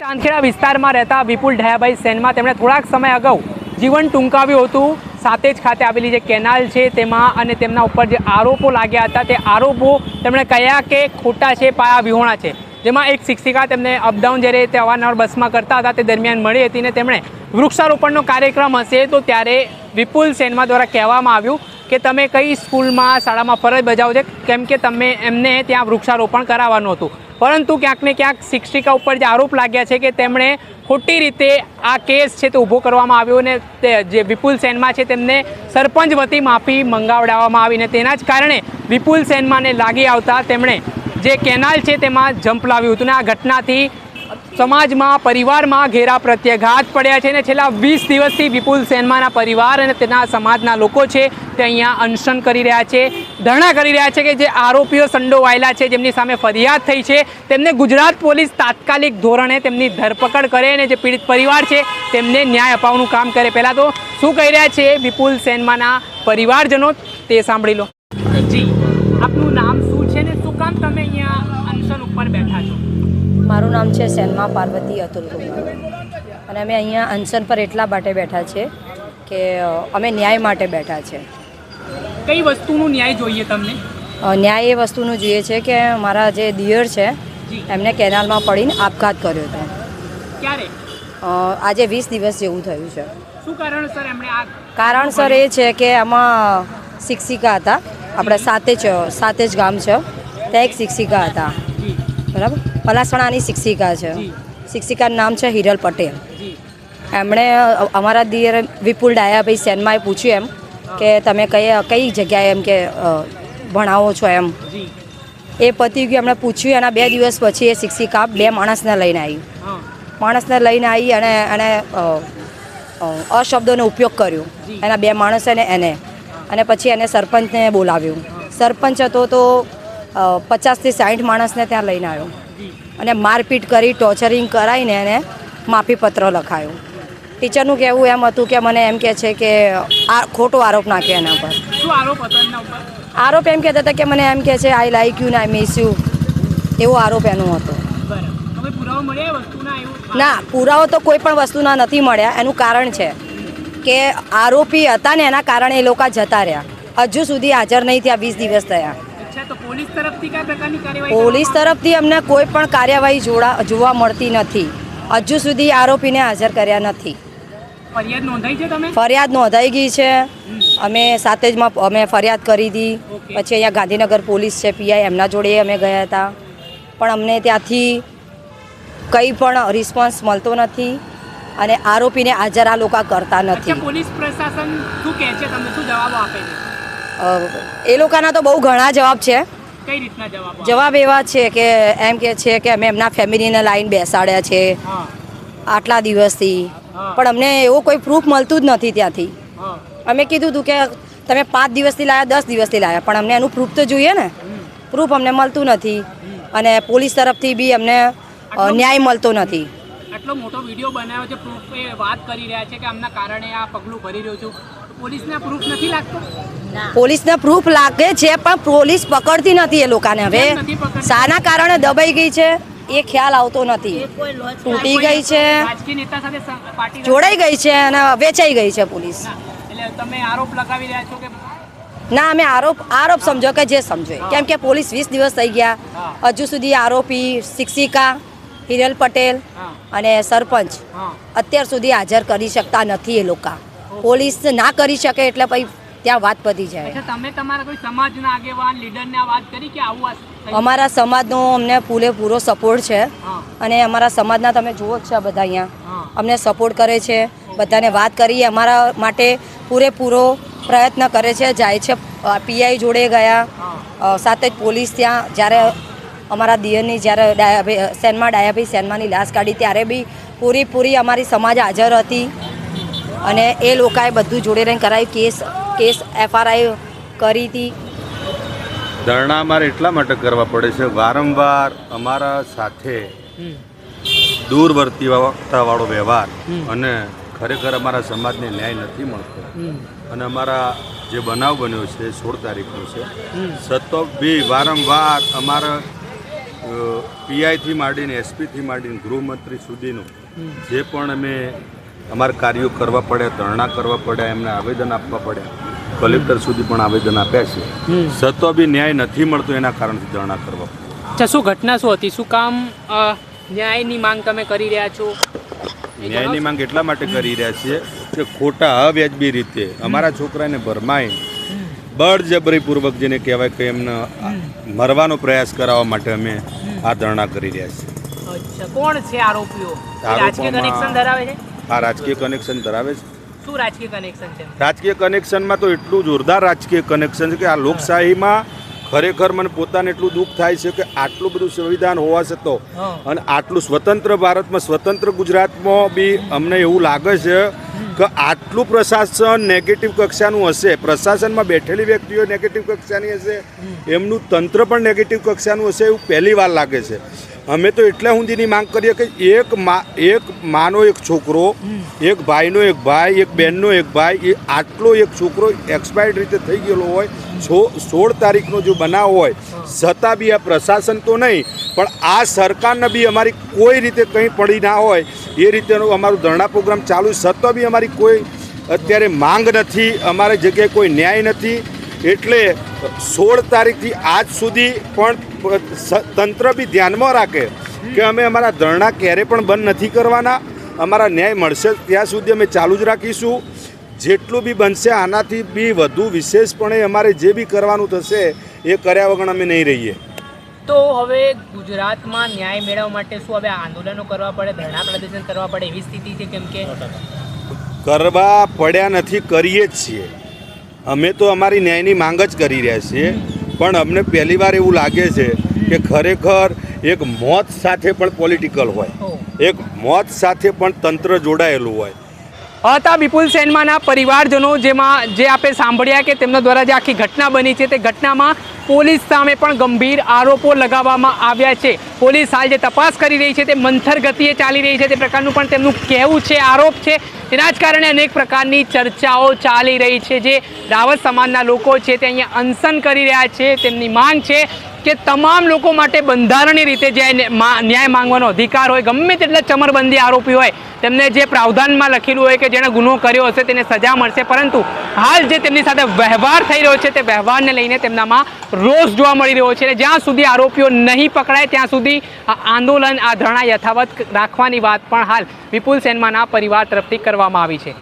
ચાંદખેડા વિસ્તારમાં રહેતા વિપુલ ડાયાભાઈ સેનમાં તેમણે થોડાક સમય અગાઉ જીવન ટૂંકાવ્યું હતું। સાતેજ ખાતે આવેલી જે કેનાલ છે તેમાં અને તેમના ઉપર જે આરોપો લાગ્યા હતા તે આરોપો તેમણે કહ્યા કે ખોટા છે, પાયા વિહોણા છે। જેમાં એક શિક્ષિકા તેમને અપડાઉન જ્યારે તે અવારનવાર બસમાં કરતા હતા તે દરમિયાન મળી હતી ને તેમણે વૃક્ષારોપણનો કાર્યક્રમ હશે તો ત્યારે વિપુલ સેનમાં દ્વારા કહેવામાં આવ્યું કે તમે કઈ સ્કૂલમાં શાળામાં ફરજ બજાવો છો, કેમ કે તમે એમને ત્યાં વૃક્ષારોપણ કરાવવાનું હતું। પરંતુ ક્યાંક ને ક્યાંક શિક્ષિકા ઉપર જે આરોપ લાગ્યા છે કે તેમણે ખોટી રીતે આ કેસ છે તે ઊભો કરવામાં આવ્યો અને જે વિપુલ સેનમાં છે તેમને સરપંચ વતી માફી મંગાવડાવવામાં આવી ને તેના જ કારણે વિપુલ સેનમાંને લાગી આવતા તેમણે જે કેનાલ છે તેમાં ઝંપલાવ્યું હતું ને આ ઘટનાથી સમાજમાં પરિવારમાં ઘેરા પ્રત્યાઘાત પડ્યા છે ને છેલ્લા 20 દિવસથી વિપુલ સેનમાંના પરિવાર અને તેના સમાજના લોકો છે તે અહીંયા અનશન કરી રહ્યા છે, ધરણા કરી રહ્યા છે કે જે આરોપીઓ સંડોવાયેલા છે, જેમની સામે ફરિયાદ થઈ છે તેમને ગુજરાત પોલીસ તાત્કાલિક ધોરણે તેમની ધરપકડ કરે અને જે પીડિત પરિવાર છે તેમને ન્યાય અપાવવાનું કામ કરે। પહેલાં તો શું કહી રહ્યા છે વિપુલ સેનમાંના પરિવારજનો તે સાંભળી લો। જી, આપનું નામ શું છે ને શું કામ તમે અહીંયા અનશન ઉપર બેઠા છો? મારું નામ છે સેનમાં પાર્વતી અતુલ કુમાર અને અમે અહીંયા અનશન પર એટલા માટે બેઠા છે કે અમે ન્યાય માટે બેઠા છે। કઈ વસ્તુનું ન્યાય જોઈએ તમને? ન્યાય એ વસ્તુનું જોઈએ છે કે મારા જે દિયર છે એમને કેનાલમાં પડીને આપઘાત કર્યો હતો। ક્યારે? આજે 20 દિવસ જેવું થયું છે। શું કારણસર એમણે આ? કારણસર એ છે કે આમાં શિક્ષિકા હતા, આપણે સાતેજ ગામ છે ત્યાં એક શિક્ષિકા હતા, બરાબર, પલાસણાની શિક્ષિકા છે, શિક્ષિકાનું નામ છે હિરલ પટેલ। એમણે અમારા દિયર વિપુલ ડાયાભાઈ સેનમાં પૂછ્યું એમ કે તમે કઈ જગ્યાએ એમ કે ભણાવો છો એમ। એ પતિ ગયું, એમણે પૂછ્યું, એના 2 દિવસ પછી એ શિક્ષિકા 2 માણસને લઈને આવી અને એને અશબ્દોનો ઉપયોગ કર્યો, એના 2 માણસ અને પછી એને સરપંચને બોલાવ્યું। સરપંચ હતો તો 50 થી 60 માણસને ત્યાં લઈને આવ્યો અને મારપીટ કરી, ટોર્ચરિંગ કરાવીને એને માફીપત્ર લખાયો। ટીચરનું કહેવું એમ હતું કે મને એમ કહે છે કે આ ખોટો આરોપ નાખ્યો એના પર। શું આરોપ હતો એમના ઉપર? આરોપ એમ કહેતા હતા કે મને એમ કહે છે આઈ લાઈક યુ ને આઈ મિસ યુ, એવો આરોપ એનો હતો। ના, પુરાવો તો કોઈ પણ વસ્તુના નથી મળ્યા। એનું કારણ છે કે આરોપી હતા ને એના કારણે એ લોકો જતા રહ્યા, હજુ સુધી હાજર નહીં થયા, 20 દિવસ થયા। પોલીસ તરફથી અમને કોઈ પણ કાર્યવાહી જોવા મળતી નથી, હજુ સુધી આરોપીને હાજર કર્યા નથી। ફરિયાદ નોંધાઈ છે? તમે? ફરિયાદ નોંધાઈ ગઈ છે, અમે સાતેજમાં અમે ફરિયાદ કરી હતી, પછી અહીંયા ગાંધીનગર પોલીસ છે પીઆઈ, એમના જોડે અમે ગયા હતા, પણ અમને ત્યાંથી કંઈ પણ રિસ્પોન્સ મળતો નથી અને આરોપીને હાજર આ લોકો કરતા નથી। પોલીસ પ્રશાસન શું કહે છે તમને, શું જવાબ આપે છે? એ લોકોના તો બહુ ઘણા જવાબ છે। કઈ રીતના જવાબ? જવાબ એવા છે કે એમ કે છે કે અમે એમના ફેમિલીને લાઈન બેસાડ્યા છે આટલા દિવસથી, પણ અમને એવો કોઈ પ્રૂફ મળતું જ નથી ત્યાંથી। અમે કીધું હતું કે તમે 5 દિવસથી લાવ્યા, 10 દિવસથી લાવ્યા, પણ અમને એનું પ્રૂફ તો જોઈએ ને, પ્રૂફ અમને મળતું નથી અને પોલીસ તરફથી બી અમને ન્યાય મળતો નથી। આટલો મોટો વિડીયો બનાવ્યો છે, પ્રૂફ એ વાત કરી રહ્યા છે કે આમના કારણે આ પગલું ભરી રહ્યો છું, પોલીસને પ્રૂફ નથી લાગતો? પોલીસને પ્રૂફ લાગે છે પણ પોલીસ પકડતી નથી એ લોકોને। હવે શાના કારણે દબાઈ ગઈ છે એ ખ્યાલ આવતો નથી, તૂટી ગઈ છે, જોડાઈ ગઈ છે અને વેચાઈ ગઈ છે પોલીસ। તમે આરોપ લગાવી રહ્યા છો કે? ના, અમે આરોપ સમજો કે જે સમજો, કેમ કે પોલીસ 20 દિવસ થઈ ગયા, હજુ સુધી આરોપી શિક્ષિકા હિરલ પટેલ અને સરપંચ અત્યાર સુધી હાજર કરી શકતા નથી। એ લોકો પોલીસ ના કરી શકે એટલે પછી ત્યાં વાત પતી જાય। તમે તમારા કોઈ સમાજના આગેવાન લીડરને આ વાત કરી કે આવું? અમારા સમાજનો અમને પૂરેપૂરો સપોર્ટ છે અને અમારા સમાજના તમે જુઓ જ છો બધા અહીંયા અમને સપોર્ટ કરે છે, બધાને વાત કરી, અમારા માટે પૂરેપૂરો પ્રયત્ન કરે છે, જાય છે પીઆઈ જોડે ગયા, સાથે જ પોલીસ ત્યાં જ્યારે અમારા દિયરની જ્યારે ડાયાભાઈ સેનમાંની લાશ કાઢી ત્યારે બી પૂરી અમારી સમાજ હાજર હતી અને એ લોકોએ બધું જોડે રહીને કરાયું, કેસ FRI કરી હતી। ધરણા અમારે એટલા માટે કરવા પડે છે, વારંવાર અમારા સાથે દૂરવર્તીવાળો વ્યવહાર અને ખરેખર અમારા સમાજને ન્યાય નથી મળતો અને અમારા જે બનાવ બન્યો છે 16 તારીખનો છે, છતાં બી વારંવાર અમારા પીઆઈથી માંડીને એસપીથી માંડીને ગૃહમંત્રી સુધીનું જે પણ અમે અમારા કાર્યો કરવા પડ્યા, ધરણા કરવા પડ્યા, એમને આવેદન આપવા પડ્યા, કલેક્ટર સુધી પણ આવેદન આપ્યા છે, છતાં બી ન્યાય નથી મળતો. એના કારણથી ધરણા કરવા પડ્યા. અચ્છા, શું ઘટના શું હતી? શું કામ ન્યાયની માંગ તમે કરી રહ્યા છો? ન્યાયની માંગ એટલા માટે કરી રહ્યા છીએ કે ખોટા અવ્યાજબી રીતે અમારા છોકરાને ભરમાઈ બળજબરીપૂર્વક જેને કહેવાય કે એમને મરવાનો પ્રયાસ કરાવવા માટે અમે આ ધરણા કરી રહ્યા છીએ. અચ્છા, કોણ છે આરોપીઓ? રાજકીય કનેક્શન ધરાવે છે? આ રાજકીય કનેક્શન ધરાવે છે. શું રાજકીય કનેક્શન છે? રાજકીય કનેક્શનમાં તો એટલું જોરદાર રાજકીય કનેક્શન છે કે આ લોકશાહીમાં ખરેખર મને પોતાને એટલું દુઃખ થાય છે કે આટલું બધું સંવિધાન હોવા છતાં અને આટલું સ્વતંત્ર ભારતમાં, સ્વતંત્ર ગુજરાતમાં બી અમને એવું લાગે છે કે આટલું પ્રશાસન નેગેટિવ કક્ષાનું હશે, પ્રશાસનમાં બેઠેલી વ્યક્તિઓ નેગેટિવ કક્ષાની હશે, એમનું તંત્ર પણ નેગેટિવ કક્ષાનું હશે એવું પહેલી વાર લાગે છે. અમે તો એટલા સુધીની માંગ કરીએ કે એક માનો એક છોકરો, એક ભાઈનો એક ભાઈ, એક બહેનનો એક ભાઈ, એ આટલો એક છોકરો એક્સપાયર્ડ રીતે થઈ ગયેલો હોય, 16 તારીખનો જો બનાવ હોય, છતાં બી આ પ્રશાસન તો નહીં પણ આ સરકારને બી અમારી કોઈ રીતે કંઈ પડી ના હોય એ રીતેનું અમારું ધરણા પ્રોગ્રામ ચાલુ, છતાં બી અમારી કોઈ અત્યારે માંગ નથી, અમારી જગ્યાએ કોઈ ન્યાય નથી. એટલે 16 તારીખથી આજ સુધી પણ તંત્ર બી ધ્યાનમાં રાખે કે અમે અમારા ધરણા ક્યારે પણ બંધ નથી કરવાના, અમારા ન્યાય મળશે ત્યાં સુધી અમે ચાલુ જ રાખીશું. જેટલું બી બનશે આનાથી બી વધુ વિશેષપણે અમારે જે બી કરવાનું થશે એ કર્યા વગર અમે નહીં રહીએ. તો હવે ગુજરાતમાં ન્યાય મેળવવા માટે શું હવે આંદોલનો કરવા પડે, ધરણા પ્રદર્શન કરવા પડે એવી સ્થિતિ છે? કેમ કે કરવા પડ્યા નથી, કરીએ જ છીએ. અમે તો અમારી ન્યાયની માંગ જ કરી રહ્યા છીએ, પણ અમને પહેલી વાર એવું લાગે છે કે ખરેખર એક મોત સાથે પણ પોલિટિકલ હોય, એક મોત સાથે પણ તંત્ર જોડાયેલું હોય. હતા વિપુલ સેનમાના પરિવારજનો, જેમાં જે આપણે સાંભળ્યા કે તેમના દ્વારા જે આખી ઘટના બની છે તે ઘટનામાં પોલીસ સામે પણ ગંભીર આરોપો લગાવવામાં આવ્યા છે. પોલીસ હાલ જે તપાસ કરી રહી છે તે મંથર ગતિએ ચાલી રહી છે તે પ્રકારનું પણ તેમનું કહેવું છે, આરોપ છે. તેના જ કારણે અનેક પ્રકારની ચર્ચાઓ ચાલી રહી છે. જે રાવત સમાજના લોકો છે તે અહીંયા અનશન કરી રહ્યા છે. તેમની માંગ છે કે તમામ લોકો માટે બંધારણીય રીતે જે ન્યાય માંગવાનો અધિકાર હોય, ગમે તેટલા ચમરબંધી આરોપી હોય, તેમને જે પ્રાવધાનમાં લખેલું હોય કે જેણે ગુનો કર્યો હશે તેને સજા મળશે, પરંતુ હાલ જે તેમની સાથે વ્યવહાર થઈ રહ્યો છે તે વ્યવહારને લઈને તેમનામાં રોષ જોવા મળી રહ્યો છે. જ્યાં સુધી આરોપીઓ નહીં પકડાય ત્યાં સુધી આ આંદોલન, આ ધરણા યથાવત રાખવાની વાત પણ હાલ વિપુલ સેનમાના પરિવાર તરફથી કરવામાં આવી છે.